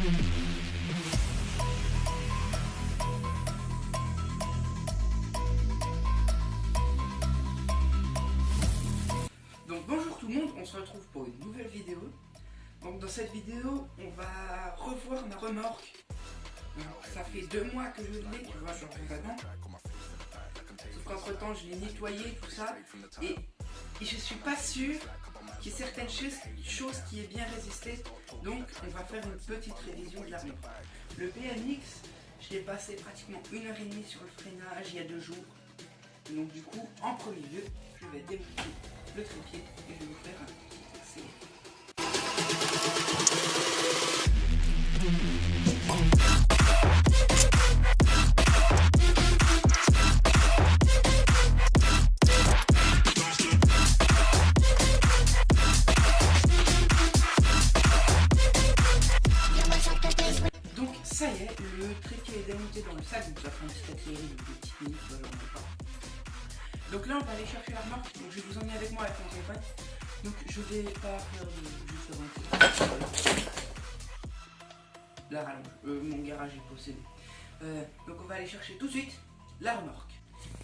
Donc bonjour tout le monde, on se retrouve pour une nouvelle vidéo. Donc dans cette vidéo, on va revoir ma remorque. Donc, ça fait 2 mois que je l'ai, tu vois, sur le vêtement. Sauf qu'entre temps, je l'ai nettoyé, tout ça. Et je suis pas sûre qu'il y ait certaines choses qui aient bien résisté. Donc on va faire une petite révision de la remorque. Le BMX, je l'ai passé pratiquement 1h30 sur le freinage il y a 2 jours. Donc du coup, en premier lieu, je vais démonter le trépied et je vais vous faire un petit essai. Donc ça y est, le trépied est démonté dans le sac, donc ça fait un petit atelier de petites minutes, j'en ai pas. Donc là on va aller chercher la remorque, donc je vais vous emmener avec moi avec mon téléphone. Donc je vais pas faire juste avant la rallonge, mon garage est possédé. Donc on va aller chercher tout de suite la remorque.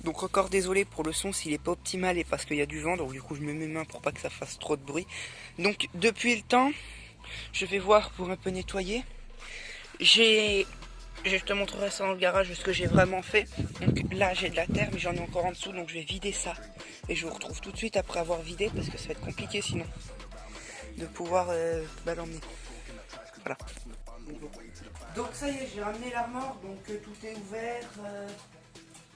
Donc encore désolé pour le son s'il est pas optimal et parce qu'il y a du vent, donc du coup je mets mes mains pour pas que ça fasse trop de bruit. Donc depuis le temps, je vais voir pour un peu nettoyer. Je te montrerai ça dans le garage ce que j'ai vraiment fait. Donc là j'ai de la terre mais j'en ai encore en dessous, donc je vais vider ça. Et je vous retrouve tout de suite après avoir vidé parce que ça va être compliqué sinon de pouvoir l'emmener. Voilà. Donc ça y est, j'ai ramené la remorque, donc tout est ouvert.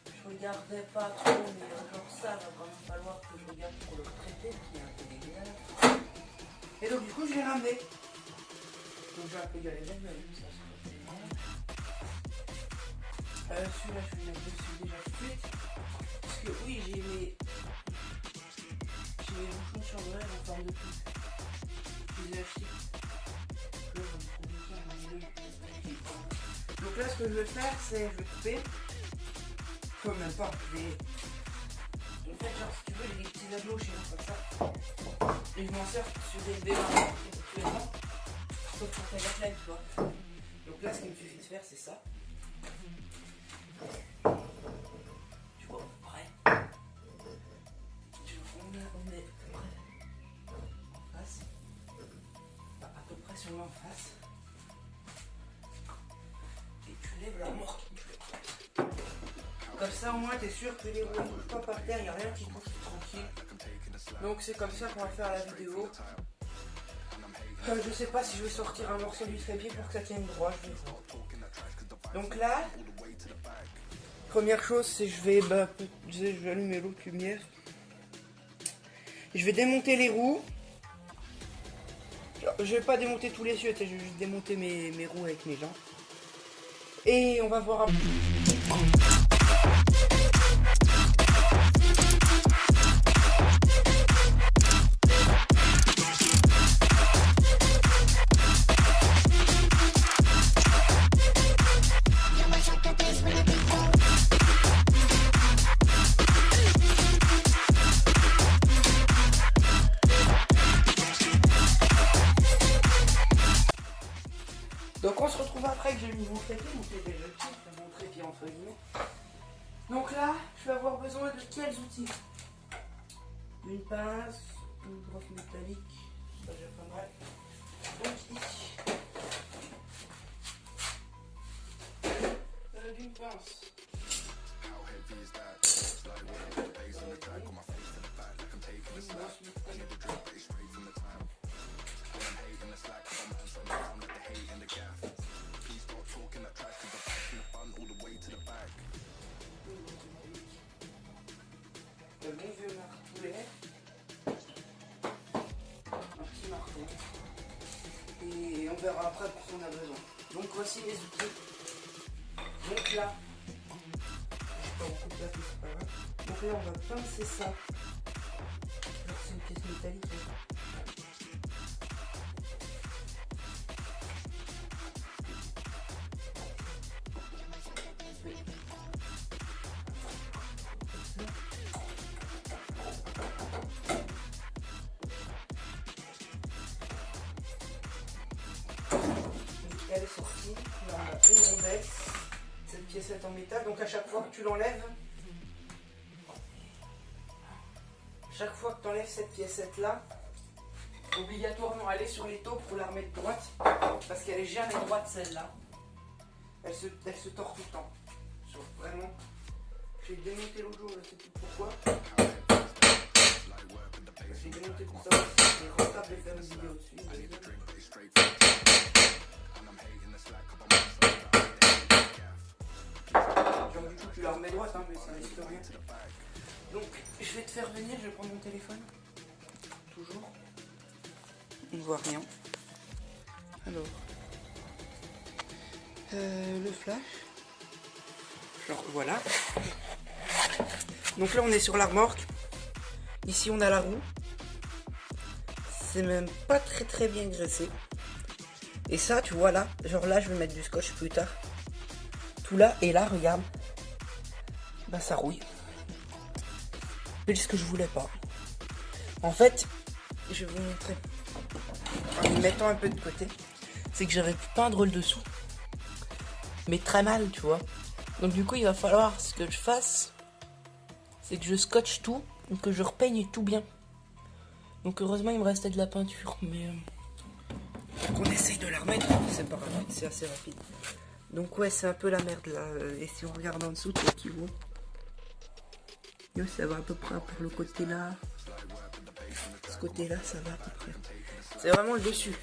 Je regardais pas trop, mais genre ça va quand même falloir que je regarde pour le traiter qui est un peu dégueulasse. Et donc du coup je l'ai ramené. Donc j'ai un peu galéré, mais ça se fait bien. Celui-là je vais le mettre dessus déjà tout de suite. Parce que oui, j'ai mes bouchons sur l'oreille en forme de pouce. Je les ai achetés. Donc là ce que je vais faire c'est je vais couper. Enfin même pas, je vais. En fait genre si tu veux j'ai des petits ados chez moi comme ça. Et je m'en sers sur des bébés actuellement. Sauf pour ta gâtelette, tu vois. Donc là ce qu'il me suffit de faire c'est ça. Tu vois, prêt. On met à peu près en face. Enfin, à peu près sur en face. Et tu lèves la remorque. Comme ça au moins tu es sûr que les roues ne bougent pas par terre, il n'y a rien qui bouge, tranquille. Donc c'est comme ça qu'on va faire la vidéo. Je sais pas si je vais sortir un morceau du trépied pour que ça tienne droit, je vais voir. Donc là, première chose c'est je vais allumer l'autre lumière. Je vais démonter les roues. Je vais pas démonter tous les cieux, je vais juste démonter mes roues avec mes jambes. Et on va voir un peu. Donc on se retrouve après que j'ai le nouveau trépied, donc c'est déjà le bon trépied entre guillemets. Donc là, je vais avoir besoin de quels outils? Une pince, une brosse métallique, ça j'ai pas mal. Donc ici, d'une pince. Une brosse métallique. Le bon vieux martelet, un petit marteau, et on verra après pour ce qu'on a besoin. Donc voici les outils. Donc là, je sais pas beaucoup de place, mais c'est pas grave. Donc là on va pincer ça. Alors c'est une pièce métallique. sortie. Là, on a une rondelle, cette piécette en métal. Donc à chaque fois que tu l'enlèves, chaque fois que tu enlèves cette piécette là, obligatoirement aller sur les taux pour la remettre droite, parce qu'elle est jamais droite celle-là. Elle se tord tout le temps. Genre, vraiment, j'ai démonté l'autre jour, je sais plus pourquoi. J'ai démonté pour ça, j'ai retapé faire une vidéo dessus. Genre du coup tu la remets droite, hein, mais ça risque rien. Donc je vais te faire venir, je vais prendre mon téléphone. Toujours. On ne voit rien. Alors. Le flash. Genre voilà. Donc là on est sur la remorque. Ici on a la roue. C'est même pas très bien graissé. Et ça tu vois là, genre là je vais mettre du scotch plus tard. Tout là et là regarde. Bah ça rouille. C'est ce que je voulais pas. En fait, je vais vous montrer. En le mettant un peu de côté. C'est que j'aurais pu peindre le dessous. Mais très mal, tu vois. Donc du coup, il va falloir ce que je fasse. C'est que je scotche tout. Et que je repeigne tout bien. Donc heureusement, il me restait de la peinture. Mais qu'on essaye de la remettre. C'est pas grave, c'est assez rapide. Donc ouais, c'est un peu la merde là. Et si on regarde en dessous, tu vois qu'ils vont. Yo, ça va à peu près pour le côté là. Ce côté là, ça va à peu près. C'est vraiment le dessus.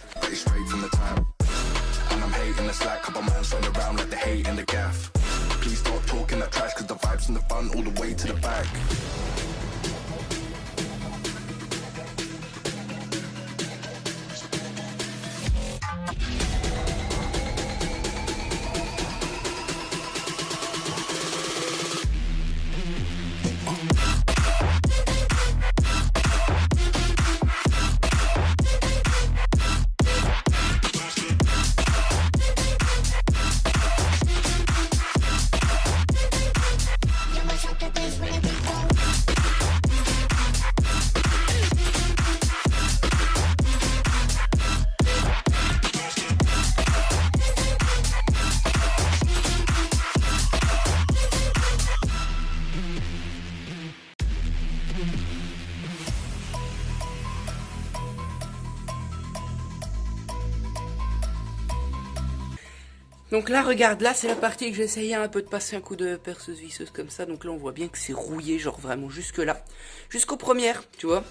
Donc là, regarde, là c'est la partie que j'essayais un peu de passer un coup de perceuse visseuse comme ça. Donc là on voit bien que c'est rouillé, genre vraiment jusque là. Jusqu'aux premières, tu vois.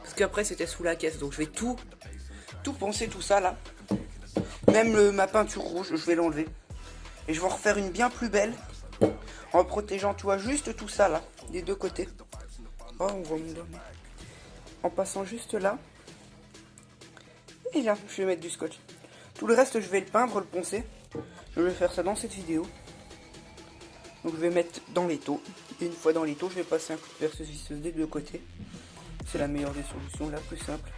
Parce qu'après c'était sous la caisse. Donc je vais tout poncer tout ça là. Même ma peinture rouge, je vais l'enlever. Et je vais en refaire une bien plus belle. En protégeant, tu vois, juste tout ça là. Des deux côtés. Oh, on voit mon doigt. En passant juste là. Et là, je vais mettre du scotch. Tout le reste, je vais le peindre, le poncer. Je vais faire ça dans cette vidéo. Donc je vais mettre dans les taux. Et une fois dans les taux, je vais passer un coup de perceuse visseuse des deux côtés. C'est la meilleure des solutions, la plus simple.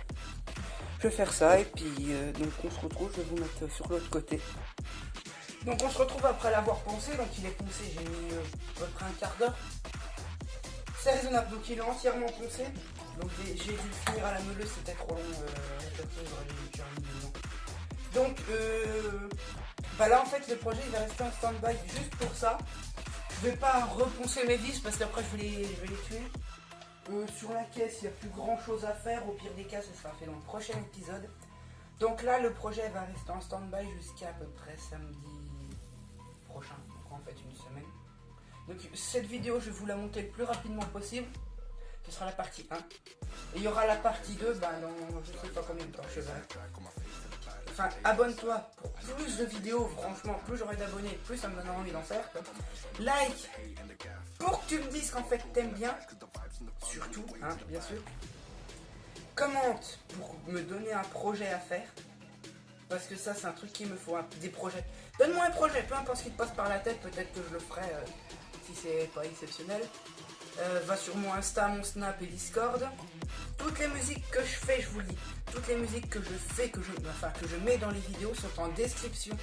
Je vais faire ça et puis donc on se retrouve, je vais vous mettre sur l'autre côté. Donc on se retrouve après l'avoir poncé. Donc il est poncé, j'ai mis à peu près un quart d'heure. C'est raisonnable, donc il est entièrement poncé. Donc j'ai dû le finir à la meuleuse, c'était trop long. Donc bah là en fait le projet il va rester en stand-by juste pour ça. Je vais pas reponcer mes vis parce qu'après je vais les tuer. Sur la caisse il n'y a plus grand chose à faire. Au pire des cas ça sera fait dans le prochain épisode. Donc là le projet va rester en stand-by jusqu'à peu près samedi prochain. Donc en fait une semaine. Donc cette vidéo je vais vous la monter le plus rapidement possible. Ce sera la partie 1. Et il y aura la partie 2 bah, dans je sais pas combien de temps je verrai. Enfin, abonne-toi pour plus de vidéos. Franchement, plus j'aurai d'abonnés, plus ça me donnera envie d'en faire. Like pour que tu me dises qu'en fait t'aimes bien. Surtout, hein, bien sûr. Commente pour me donner un projet à faire. Parce que ça, c'est un truc qu'il me faut, des projets. Donne-moi un projet, peu importe ce qui te passe par la tête. Peut-être que je le ferai si c'est pas exceptionnel. Va sur mon Insta, mon Snap et Discord. Toutes les musiques que je fais, je vous le dis, toutes les musiques que je fais, que je mets dans les vidéos sont en description.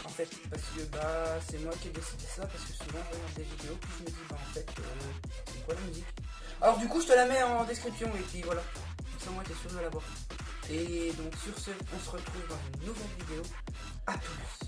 En fait, parce que bah c'est moi qui ai décidé ça, parce que souvent je regarde des vidéos, puis je me dis bah en fait, c'est quoi la musique? Alors du coup je te la mets en description et puis voilà, comme ça moi t'es sûr de l'avoir. Et donc sur ce, on se retrouve dans une nouvelle vidéo. À plus.